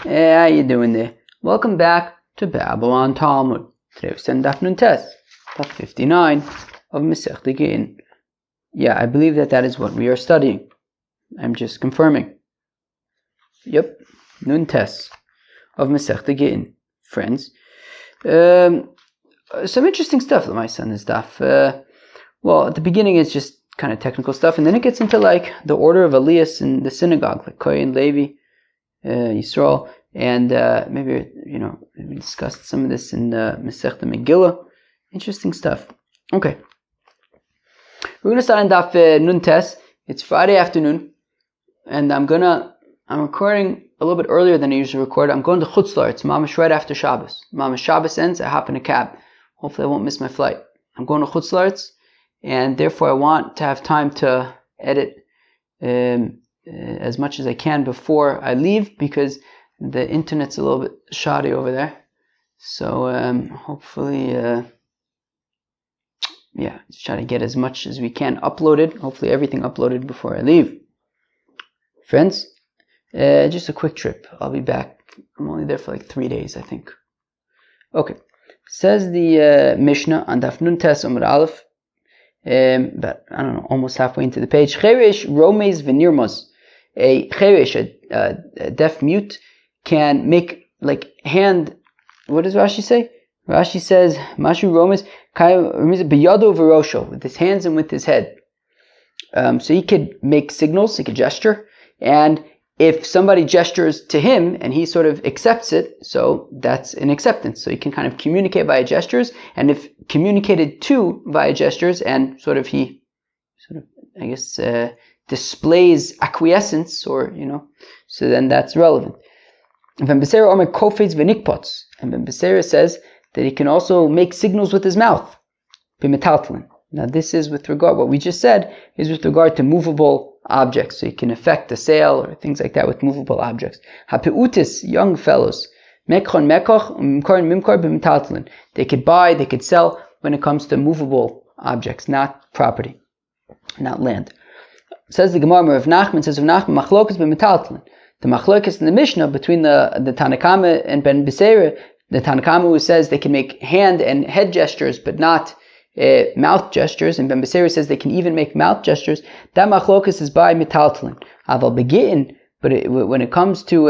Hey, how you doing there? Welcome back to Babylon Talmud. Today we're studying Daf Nun Tes, Daf 59 of Masechta Gittin. Yeah, I believe that is what we are studying. I'm just confirming. Yep, Nun Tes of Masechta Gittin. Friends, some interesting stuff, my son, is Daf. Well, at the beginning it's just kind of technical stuff, and then it gets into like the order of Elias in the synagogue, like Kohen, Levi, Yisrael, and maybe we discussed some of this in Masechta Megillah. Interesting stuff. Okay, we're gonna start on Daf Nun Tes. It's Friday afternoon, and I'm recording a little bit earlier than I usually record. I'm going to Chutz La'aretz. Mamash right after Shabbos. Mamash Shabbos ends, I hop in a cab. Hopefully I won't miss my flight. I'm going to Chutz La'aretz, and therefore I want to have time to edit as much as I can before I leave, because the internet's a little bit shoddy over there. So hopefully, try to get as much as we can uploaded. Hopefully everything uploaded before I leave. Friends, just a quick trip. I'll be back. I'm only there for like 3 days, I think. Okay. Says the Mishnah on Daf Nun Tes Amud Aleph, but I don't know, almost halfway into the page. Cheresh Romes Venirmos. A cheresh, a deaf mute, can make like hand. What does Rashi say? Rashi says Mashu Romes Biyado Verosho, with his hands and with his head. So he could make signals, he could gesture, and if somebody gestures to him and he sort of accepts it, so that's an acceptance. So he can kind of communicate via gestures, and if communicated to via gestures and he displays acquiescence, or so then that's relevant. And Ben Becerra says that he can also make signals with his mouth. Now this is with regard, what we just said is with regard to movable objects. So you can affect a sale or things like that with movable objects. Hapeutis, young fellows, they could buy, they could sell when it comes to movable objects, not property, not land. Says the Gemara, Rav Nachman says, machlokas b'metaltlin. The machlokas in the Mishnah between the Tanakama and Ben Becerra, the Tanakama who says they can make hand and head gestures but not mouth gestures, and Ben Becerra says they can even make mouth gestures. That machlokas is by metaltlin. Aval begin, but when it comes to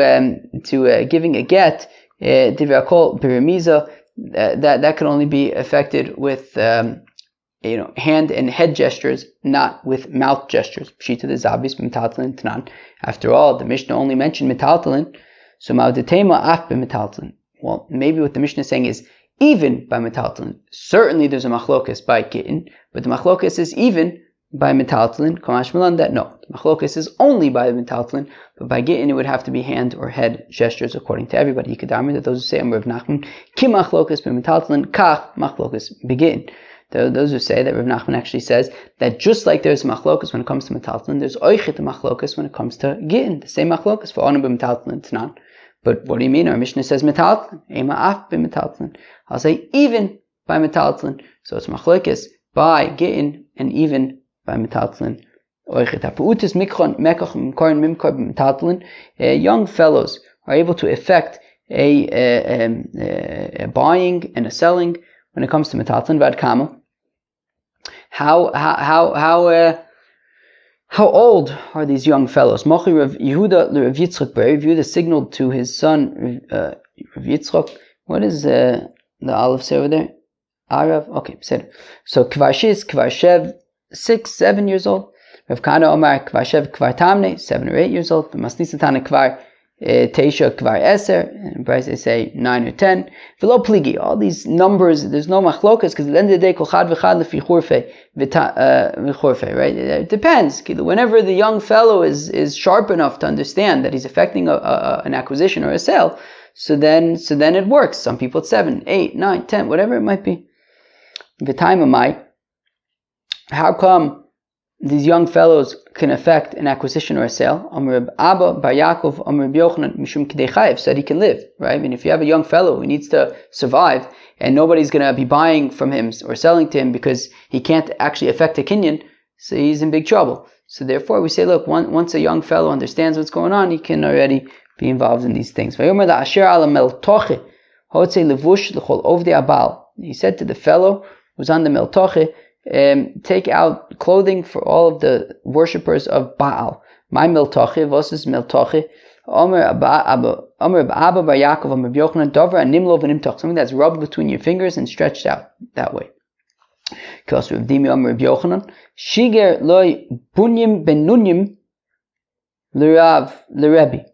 giving a get, divrakol biremiza, that can only be affected with hand and head gestures, not with mouth gestures. Pshita the zabis b'metaltlin tanan. After all, the Mishnah only mentioned metaltlin, so ma'odetema af b'metaltlin. Well, maybe what the Mishnah is saying is even by metaltlin. Certainly there's a machlokas by Gittin, but the machlokas is even by metaltlin. Kamash Milan, that no. The machlokas is only by metaltlin, but by Gittin it would have to be hand or head gestures according to everybody. Yikadamri, that those who say Rav Nachman, ki machlokas by metaltlin, kach machlokas begin. Those who say that Rav Nachman actually says that just like there's machlokas when it comes to metaltlin, there's oichet machlokas when it comes to Gittin. The same machlokas for onu b'metaltlin tanan. But what do you mean? Our Mishnah says metaltlin, ema af b'metaltlin. I'll say even by metaltlin. So it's machlokes by Gittin and even by metaltlin. Young fellows are able to effect a buying and a selling when it comes to metaltlin. Vad kamo? How old are these young fellows? Mochi Rav Yehuda Rav Yitzchak. Rav Yehuda signaled to his son Rav Yitzchak. What is the olive say over there? Arav. Okay, said. So Kvar Shis, Kvar Shev, 6, 7 years old. Rav Kana Omar Kvar Shev, Kvar Tamne, 7 or 8 years old. Masnisa Tana Kvar Teisha, Kvar Eser, and Bryce they say 9 or 10. V'lo pligi. All these numbers, there's no machlokas, because at the end of the day, kol chad v'chad lefi churfei v'churfei, right? It depends. Whenever the young fellow is sharp enough to understand that he's affecting an acquisition or a sale, so then it works. Some people it's 7, 8, 9, 10, whatever it might be. V'taimamai. How come these young fellows can affect an acquisition or a sale? Amr Abba Bar Yaakov Amr Yochanan Mishum Kidei Chayev, said he can live, right? I mean, if you have a young fellow who needs to survive and nobody's going to be buying from him or selling to him because he can't actually affect a kinyan, so he's in big trouble. So therefore we say, look, once a young fellow understands what's going on, he can already be involved in these things. He said to the fellow who's on the meltoche, take out clothing for all of the worshippers of Baal. My meltoche, was is meltoche? Something that's rubbed between your fingers and stretched out that way. Shiger loy bunyim benunyim l'Rebbe.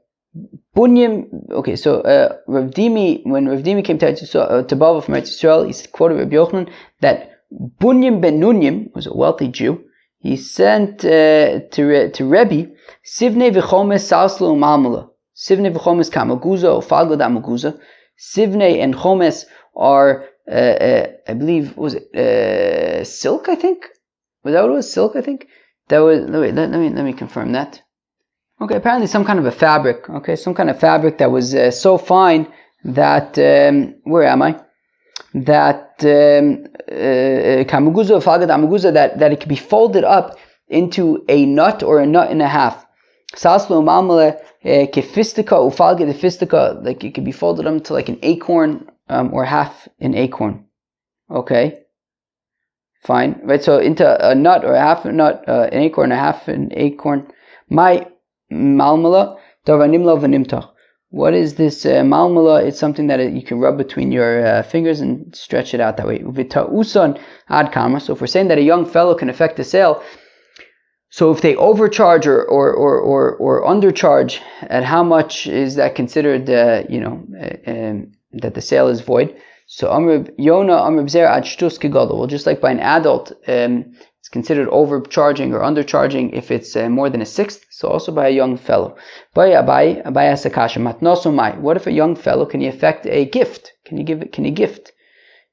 Bunyim. Okay, so Rav Dimi, when Rav Dimi came to Bava from Eretz Yisrael, he quoted Rabbi Yochanan that Bunyim benunyim was a wealthy Jew. He sent to Rebbe Sivnei v'chomes salslo u'malmula. Sivnei v'chomes kamaguza or falgod amaguza. Sivnei and chomes are I believe, was it silk? I think, was that what it was? Silk, I think. That was. Wait, let me confirm that. Okay, apparently some kind of a fabric. Okay, some kind of fabric that was so fine that where am I? That kamaguza, falgad amaguza, that it could be folded up into a nut or a nut and a half. Saslo mamale kefistika ufalgad efistika, like it could be folded up into like an acorn. Or half an acorn. Okay, fine, right? So into a nut or a half a nut, an acorn, a half an acorn. My malmala davanimlo v'nimtach. What is this malmala? It's something that you can rub between your fingers and stretch it out that way. V'ta'usan ad kama. So if we're saying that a young fellow can affect the sale, so if they overcharge or undercharge, at how much is that considered? That the sale is void. So Amr Yona Amr Bzer ad shtus kigadol. Well, just like by an adult, it's considered overcharging or undercharging if it's more than a sixth. So also by a young fellow. What if a young fellow, can he affect a gift? Can he gift?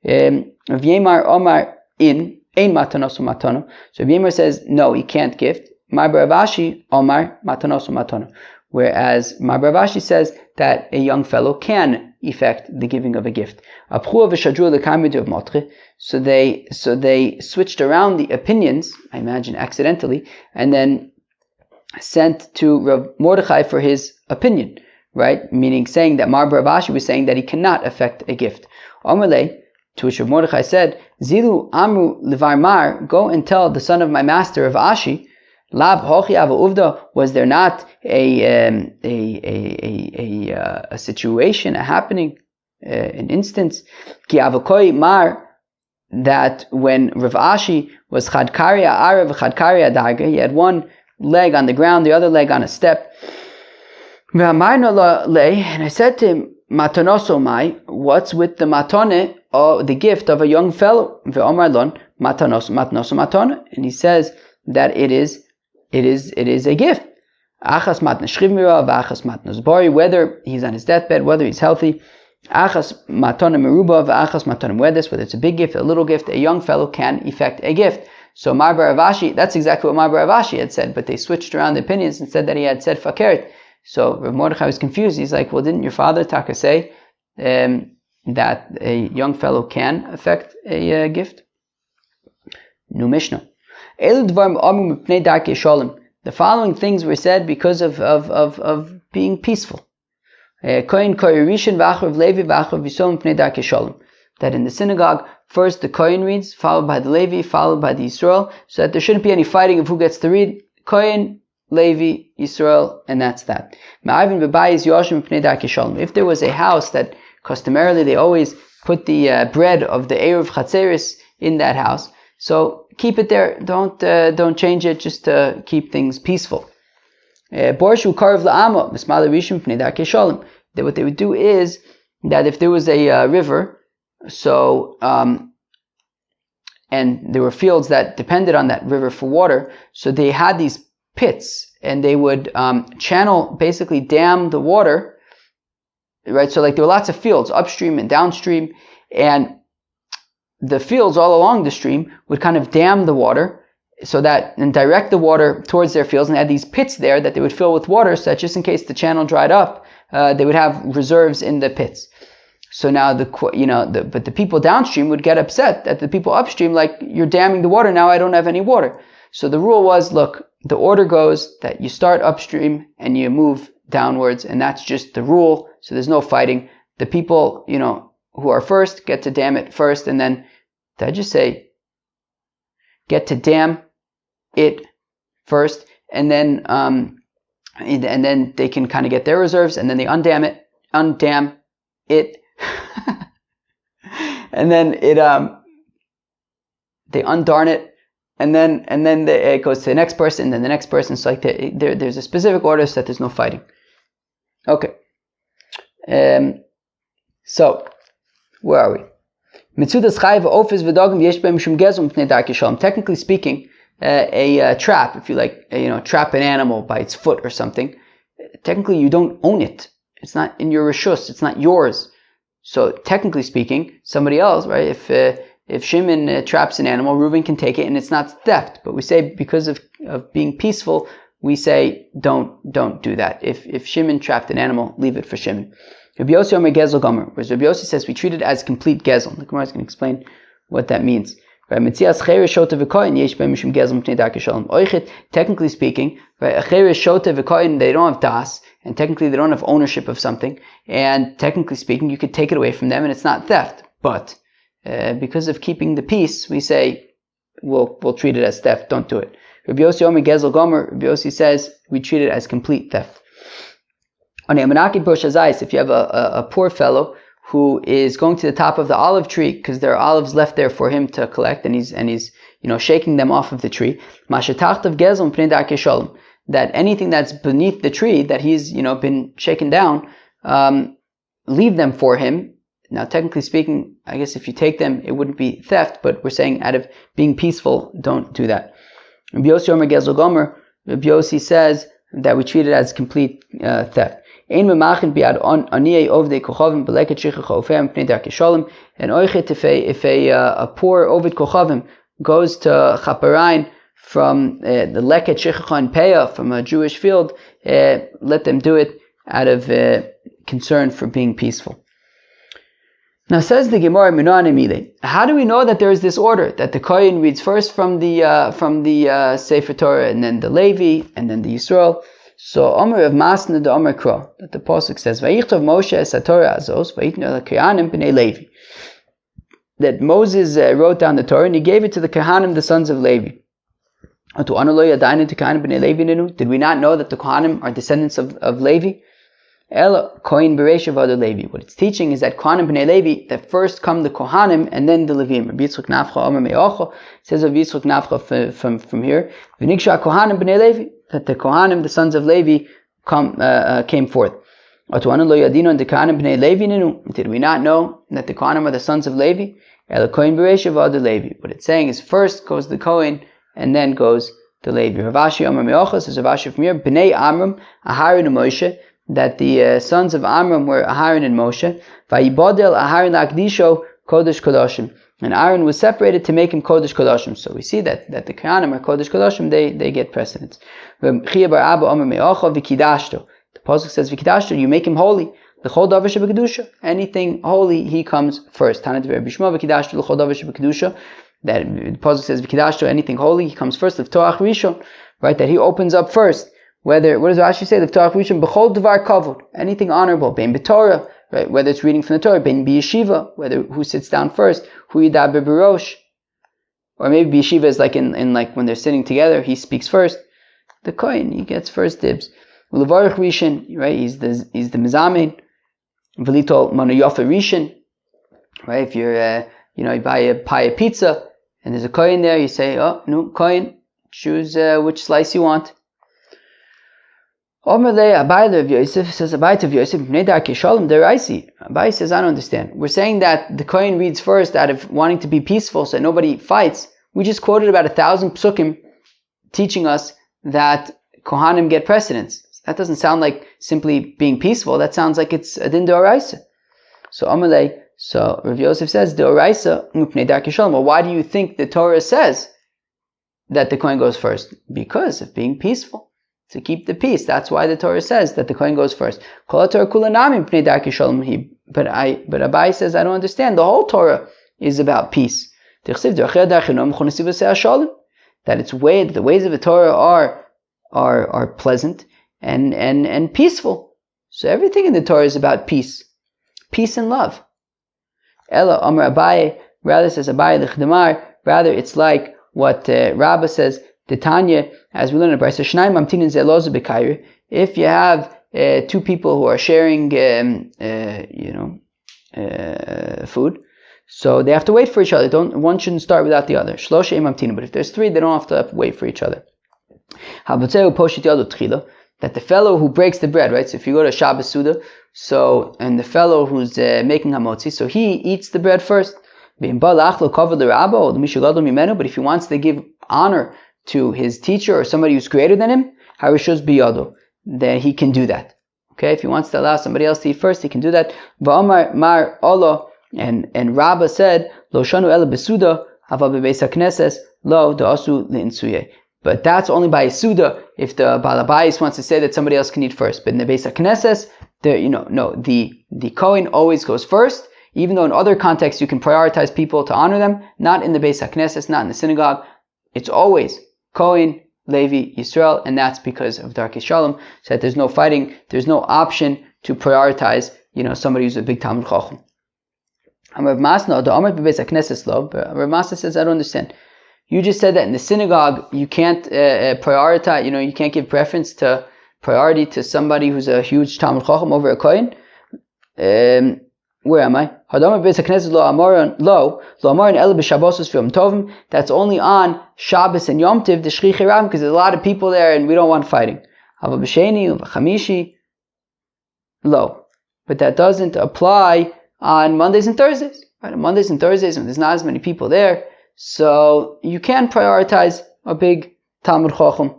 V'yemar Omar ein matanosu matano. So V'yemar says no, he can't gift. Mar Baravashi Omar matanosu matano. Whereas Mar Baravashi says that a young fellow can effect the giving of a gift. So they switched around the opinions, I imagine accidentally, and then sent to Rav Mordechai for his opinion, right? Meaning saying that Mar Baravashi was saying that he cannot affect a gift. Omerle, to which Rav Mordechai said, Zilu Amru Levar Mar, go and tell the son of my master of Ashi, Lav hochi ava uvda, was there not a situation, a happening, an instance, ki avakoi mar, that when Rav Ashi was chadkarya arav chadkarya daga, he had one leg on the ground, the other leg on a step. And I said to him, matonoso mai, what's with the matone, or the gift of a young fellow? Ve'omar lon matonoso matone, and he says that it is a gift. Achas matnas shchivmira, v'achas matnas bari, whether he's on his deathbed, whether he's healthy. Achas matana meruba, v'achas matana muedes, whether it's a big gift, a little gift, a young fellow can effect a gift. So Mar Baravashi, that's exactly what Mar Baravashi had said, but they switched around the opinions and said that he had said fakert. So Rav Mordechai was confused. He's like, well, didn't your father Taka say that a young fellow can affect a gift? New Mishnah. The following things were said because of being peaceful. That in the synagogue, first the Kohen reads, followed by the Levi, followed by the Yisrael, so that there shouldn't be any fighting of who gets to read. Kohen, Levi, Yisrael, and that's that. If there was a house that customarily they always put the bread of the Eruv Chatzeris in that house, so keep it there. Don't change it, just to keep things peaceful. What they would do is that if there was a river, so and there were fields that depended on that river for water, so they had these pits, and they would basically dam the water, right? So like there were lots of fields upstream and downstream, and the fields all along the stream would kind of dam the water and direct the water towards their fields, and they had these pits there that they would fill with water, so that just in case the channel dried up, they would have reserves in the pits. So now but the people downstream would get upset that the people upstream, like, you're damming the water, now I don't have any water. So the rule was, look, the order goes that you start upstream and you move downwards, and that's just the rule. So there's no fighting. The people, who are first get to dam it first, and then, did I just say get to dam it first, and then they can kind of get their reserves, and then they undam it, and then they undarn it, and then it goes to the next person, and then the next person. So like there's a specific order so that there's no fighting. Okay. So where are we? Technically speaking, a trap, if you like, trap an animal by its foot or something, technically you don't own it. It's not in your reshus. It's not yours. So technically speaking, somebody else, right? If Shimon traps an animal, Reuben can take it, and it's not theft. But we say because of being peaceful, we say don't do that. If Shimon trapped an animal, leave it for Shimon. Rabbi Yossi Omer Gezel Gomer, whereas Rabbi Yossi says we treat it as complete Gezel. The Gemara is going to explain what that means. Technically speaking, they don't have das, and technically they don't have ownership of something, and technically speaking, you could take it away from them, and it's not theft. But because of keeping the peace, we say we'll treat it as theft. Don't do it. Rabbi Yossi Omer Gezel Gomer. Rabbi Yossi says we treat it as complete theft. If you have a poor fellow who is going to the top of the olive tree because there are olives left there for him to collect, and he's shaking them off of the tree, that anything that's beneath the tree that he's been shaken down, leave them for him. Now technically speaking, I guess if you take them it wouldn't be theft, but we're saying out of being peaceful, don't do that. Rabbi Yossi Omer Gezel Gomer, Rabbi Yossi says that we treat it as complete theft. And if a poor Ovid Kochavim goes to Chaparain from the Leket Shechacha and Peah from a Jewish field, let them do it out of concern for being peaceful. Now says the Gemara, how do we know that there is this order that the Kohen reads first from the Sefer Torah, and then the Levi, and then the Yisrael? So Omer of Masna the Omer Kro, that the Pasuk says, Vayichtov Moshe es HaTorah azos, vayitnu el Kohanim b'nei Levi. That Moses wrote down the Torah and he gave it to the Kohanim, the sons of Levi. Did we not know that the Kohanim are descendants of Levi? What it's teaching is that Kohanim b'nei Levi, that first come the Kohanim and then the Levim. Rabbi Yitzchak Nafcha Omer Me'ocho says of Yitzchak Nafcha from here, V'niksha Kohanim b'nei Levi, that the Kohanim, the sons of Levi, came forth. Did we not know that the Kohanim are the sons of Levi? What it's saying is first goes the Kohen and then goes the Levi. Ravashi Omer Me'ocha says Ravashi from here, B'nei Amram, Aharon and Moshe, that the sons of Amram were Aharon and Moshe. Vayibodel Aharon Lakdisho Kodesh Kodashim. And Aaron was separated to make him Kodesh Kodashim. So we see that the Kohanim are Kodesh Kodashim, they get precedence. The Pasuk says, V'kidashto, you make him holy. L'chol davar shebekadusha. Anything holy, he comes first. That the Pasuk says, V'kidashto, anything holy, he comes first. L'ftoach rishon, right? That he opens up first. What does Rashi say? L'ftoach rishon, b'chol davar kavod. Anything honorable. Bein b'torah, right? Whether it's reading from the Torah. Bein b'yeshiva, whether who sits down first. Hu yidaber b'rosh. Or maybe b'yeshiva is like in like when they're sitting together, he speaks first. The Kohen, he gets first dibs. Ulevarich Rishon, right? He's the Mizamin. Velitol Manoyofa Rishon, right? If you're, you buy a pie of pizza and there's a Kohen there, you say, oh, no, Kohen, choose which slice you want. Omerle Abai of Yosef says, Abai of Yosef, Bnei Kishalom Deraisi. Abai says, I don't understand. We're saying that the Kohen reads first out of wanting to be peaceful so nobody fights. We just quoted about 1,000 psukim teaching us that Kohanim get precedence. That doesn't sound like simply being peaceful. That sounds like it's a din d'oraisa. So Amalei, so Rav Yosef says d'oraisa mupnei dar kishalom. Well, why do you think the Torah says that the Kohen goes first? Because of being peaceful, to keep the peace. That's why the Torah says that the Kohen goes first. Kol Torah kulanami mupnei dar kishalom. But Abai says I don't understand. The whole Torah is about peace. That the ways of the Torah are pleasant, and peaceful. So everything in the Torah is about peace and love. Ella Amar Abaye, rather says Abaye Lichdamar, rather it's like what Rabbah says, Titania, as we learn in the Brisa, Shnayim Mamtinin Zelozu B'Kairi, if you have two people who are sharing food, so they have to wait for each other. One shouldn't start without the other. Shlosha Mamtinin, but if there's three, they don't have to wait for each other. That the fellow who breaks the bread, right? So if you go to Shabbos Suda, and the fellow who's making hamotzi, so he eats the bread first. But if he wants to give honor to his teacher or somebody who's greater than him, then he can do that. Okay, if he wants to allow somebody else to eat first, he can do that. And Rabbah said, Lo shanu ela besuda, aval bebeis hakneses, lo da'asu le'insuye. But that's only by a Suda if the Balabais wants to say that somebody else can eat first. But in the Beis HaKnesses, the Kohen always goes first, even though in other contexts you can prioritize people to honor them, not in the Beis HaKnesses, not in the synagogue. It's always Kohen, Levi, Yisrael, and that's because of Darkei Shalom, so that there's no fighting, there's no option to prioritize, somebody who's a big Talmud Chacham. Rav Masna, the Amar Beis HaKnesses lo, but Rav Masna says, I don't understand. You just said that in the synagogue you can't prioritize, you can't give priority to somebody who's a huge Talmud Chacham over a Kohen. Where am I? That's only on Shabbos and Yom Tov, the Shrichei Ram, because there's a lot of people there and we don't want fighting. Lo. But that doesn't apply on Mondays and Thursdays. Right? On Mondays and Thursdays when there's not as many people there, so you can prioritize a big Talmud Chacham.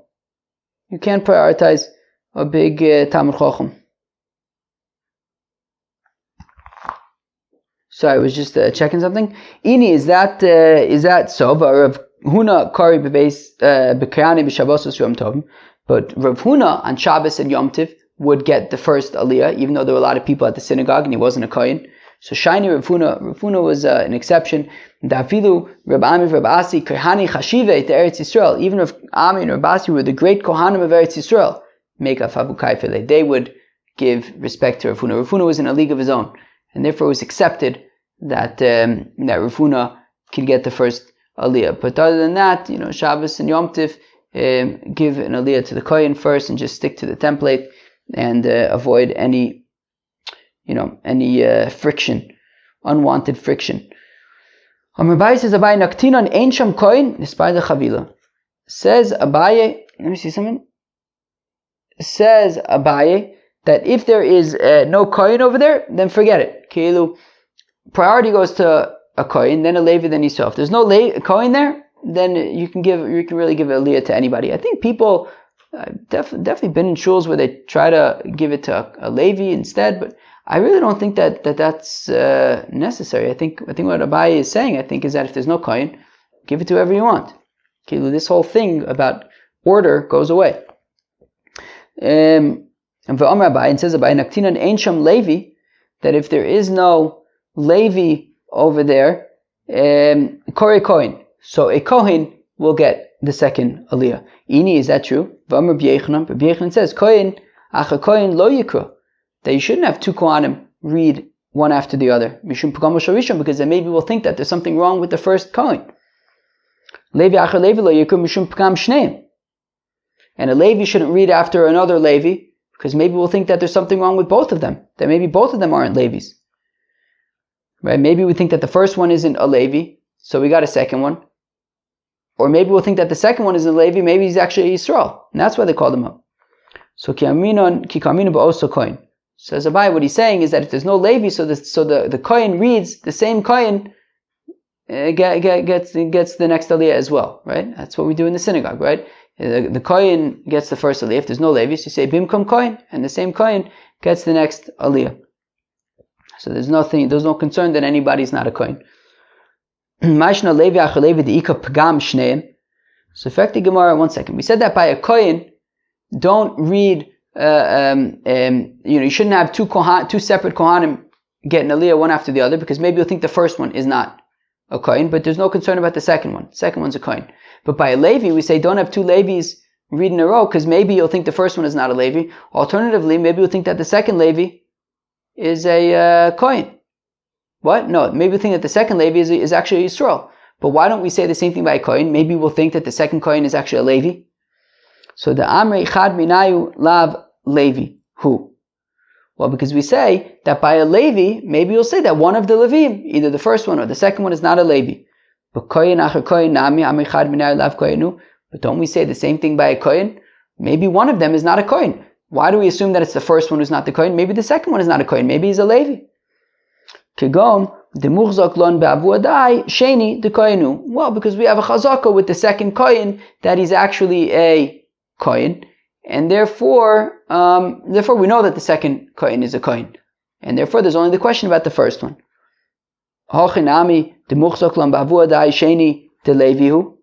You can prioritize a big Talmud Chacham. Sorry, I was just checking something. Ini, is that so? But Rav Huna Kari B'Kayani B'Shabbosos Yom Tov. But Rav Huna on Shabbos and Yom Tov would get the first aliyah, even though there were a lot of people at the synagogue and he wasn't a Kohen. So Shaini Rav Huna was an exception. Dafilu Reb Ami Reb Asi Kohani Chashive to Eretz Yisrael. Even if Ami and Reb Asi were the great Kohanim of Eretz Yisrael, make a Fabu Kaifele, they would give respect to Rav Huna. Rav Huna was in a league of his own, and therefore it was accepted that Rav Huna can get the first aliyah. But other than that, Shabbos and Yom Tov, give an aliyah to the Kohen first and just stick to the template and avoid any friction, unwanted friction. Abaye says, Abaye naktinon ein sham kohen nispay lechavila. Says Abaye, let me see something. Says Abaye that if there is no kohen over there, then forget it. Keilu, priority goes to a kohen, then a Levi, then Yisrael. If there's no kohen there, then you can really give a aliyah to anybody. I think people definitely been in shuls where they try to give it to a Levi instead, but I really don't think that's necessary. I think what Abaye is saying, is that if there's no Kohen, give it to whoever you want. Okay, this whole thing about order goes away. And V'Omer Abaye, and says Abaye, Naktinan Ein Sham Levi, that if there is no Levi over there, Kore Kohen, so a Kohen will get the second aliyah. Ini, is that true? V'Omer B'Yechanan says, Kohen, Acha Kohen Lo Yikra, that you shouldn't have two Kohanim read one after the other. Mishum Pagam Rishon, because then maybe we'll think that there's something wrong with the first Kohen. Levi Acher Levi Lo Yikra Mishum Pagam Shneim. And a Levi shouldn't read after another Levi, because maybe we'll think that there's something wrong with both of them. That maybe both of them aren't Levis. Right? Maybe we think that the first one isn't a Levi, so we got a second one. Or maybe we'll think that the second one is a Levi, maybe he's actually a Yisrael. And that's why they called him up. So Ki Kaminu Ba'oso Kohen. Says Abaye, what he's saying is that if there's no Levi, so the Kohen reads, the same Kohen gets the next aliyah as well, right? That's what we do in the synagogue, right? The Kohen gets the first aliyah. If there's no Levi, so you say Bimkom Kohen, and the same Kohen gets the next aliyah. So there's no concern that anybody's not a Kohen. Mashna Levi Acher Levi Deika Pagam Shneim. So effective Gemara, 1 second. We said that by a Kohen, don't read. You shouldn't have two separate Kohanim get an aliyah one after the other, because maybe you'll think the first one is not a Kohen, but there's no concern about the second one. The second one's a Kohen. But by a Levi, we say don't have two Levis read in a row, because maybe you'll think the first one is not a Levi. Alternatively, maybe you'll think that the second Levi is a Kohen. What? No, maybe we'll think that the second Levi is actually a Yisrael. But why don't we say the same thing by a Kohen? Maybe we'll think that the second Kohen is actually a Levi. So the Amrei Chad Minayu Lav Levi. Who? Well, because we say that by a Levi, maybe you'll say that one of the Levim, either the first one or the second one, is not a Levi. But Kohen Acher Kohen Nami Amrei Chad Minayu Lav Kohenu. But don't we say the same thing by a Kohen? Maybe one of them is not a Kohen. Why do we assume that it's the first one who's not the Kohen? Maybe the second one is not a Kohen. Maybe he's a Levi. Kegon the Muchzak Lon Be'avu Adai Sheni the Kohenu. Well, because we have a Chazaka with the second Kohen that he's actually a Kohen, and therefore we know that the second Kohen is a Kohen, and therefore there's only the question about the first one. Hochinami the Muchzak Lon Be'avu Adai Sheni the Levihu.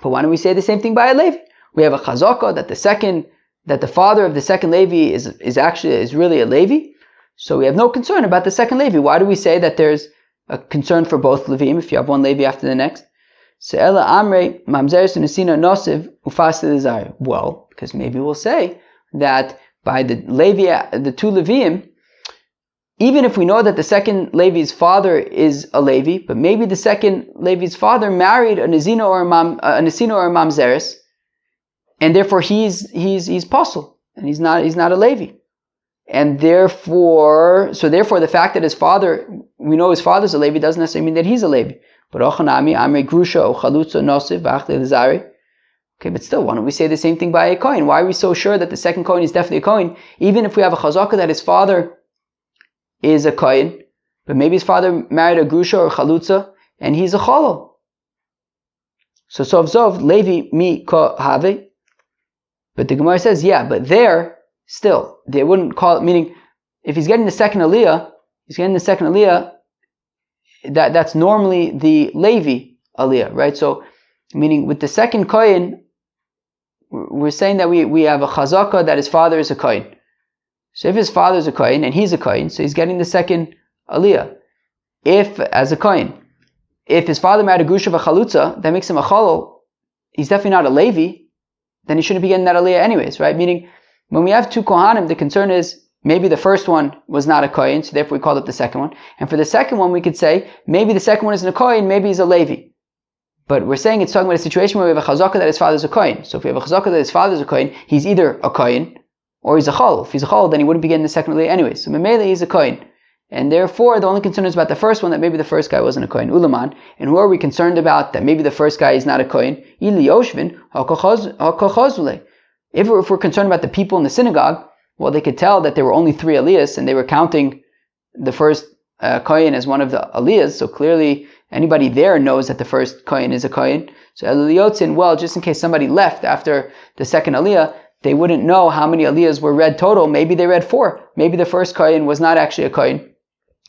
But why don't we say the same thing by a Levi? We have a Chazaka that the father of the second Levi is really a Levi. So we have no concern about the second Levi. Why do we say that there's a concern for both Levim if you have one Levi after the next? Well, because maybe we'll say that by the Levi, the two Levim, even if we know that the second Levi's father is a Levi, but maybe the second Levi's father married a Nesina or a Mamzeres, and therefore he's Pasul, and he's not a Levi. And therefore the fact that we know his father's a Levi doesn't necessarily mean that he's a Levi. But okay, but still, why don't we say the same thing by a Kohen? Why are we so sure that the second Kohen is definitely a Kohen, even if we have a Chazaka that his father is a Kohen, but maybe his father married a Grusha or Chalutza, and he's a Chalal. So Sov Zov, Levi mi ko have. But the Gemara says, yeah, but still, they wouldn't call it, meaning, if he's getting the second Aliyah, that's normally the Levi Aliyah, right? So, meaning with the second Kohen, we're saying that we have a Chazaka that his father is a Kohen. So if his father is a Kohen, and he's a Kohen, so he's getting the second Aliyah. As a Kohen, if his father married a Grusha of a Chalutza, that makes him a Chalal, he's definitely not a Levi, then he shouldn't be getting that Aliyah anyways, right? Meaning, when we have two Kohanim, the concern is maybe the first one was not a Kohen, so therefore we called up the second one. And for the second one, we could say maybe the second one isn't a Kohen, maybe he's a Levi. But we're saying it's talking about a situation where we have a Chazaka that his father is a Kohen. So if we have a Chazaka that his father is a Kohen, he's either a Kohen or he's a Chal. If he's a Chal, then he wouldn't be getting the second Aliyah anyway. So Memele, he's a Kohen. And therefore, the only concern is about the first one, that maybe the first guy wasn't a Kohen. Ulaman. And who are we concerned about that maybe the first guy is not a Kohen? Ili Yoshvin, HaKochazule. If we're concerned about the people in the synagogue, well, they could tell that there were only 3 aliyahs, and they were counting the first Kohen as one of the aliyahs, so clearly anybody there knows that the first Kohen is a Kohen. So Eliyotzin, well, just in case somebody left after the second aliyah, they wouldn't know how many aliyahs were read total. Maybe they read 4. Maybe the first Kohen was not actually a Kohen,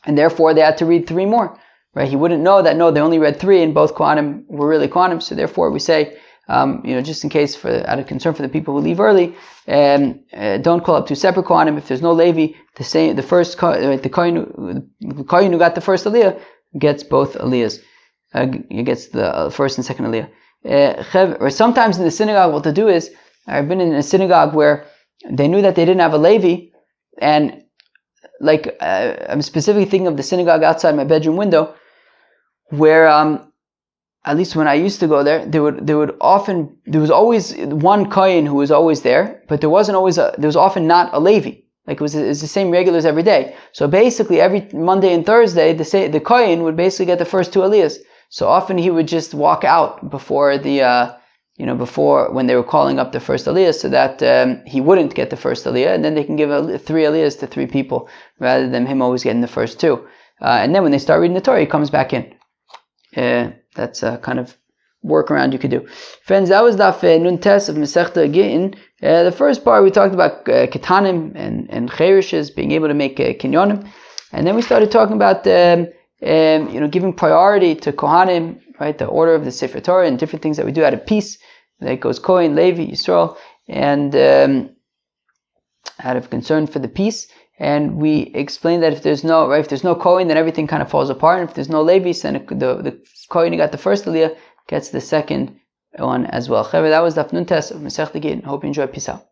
and therefore they had to read 3 more. Right? He wouldn't know that, no, they only read 3, and both Kohanim were really Kohanim, so therefore we say, just in case, out of concern for the people who leave early, don't call up 2 separate Kohanim. If there's no Levi, the Kohen who got the first Aliyah gets both Aliyahs. He gets the first and second Aliyah. Or sometimes in the synagogue, what to do is, I've been in a synagogue where they knew that they didn't have a Levi, and I'm specifically thinking of the synagogue outside my bedroom window, where at least when I used to go there, there was always one Kohen who was always there, but there was often not a Levi. It was the same regulars every day. So basically every Monday and Thursday, the Kohen would basically get the first 2 aliyahs. So often he would just walk out before before when they were calling up the first aliyah, so that he wouldn't get the first aliyah, and then they can give 3 aliyahs to 3 people, rather than him always getting the first 2. And then when they start reading the Torah, he comes back in. That's a kind of workaround you could do. Friends, that was Daf Nun Tes of Masechta Gittin. The first part we talked about Ketanim and Cherishes, being able to make Kinyonim. And then we started talking about giving priority to Kohanim, right? The order of the Sefer Torah and different things that we do out of peace. That goes Kohen, Levi, Yisrael, and out of concern for the peace. And we explained that if there's no Kohen, then everything kind of falls apart. And if there's no Levi, then the Kohen who got the first Aliyah gets the second one as well. That was Daf Nun Tes of Masechta Gittin. Hope you enjoy. Peace out.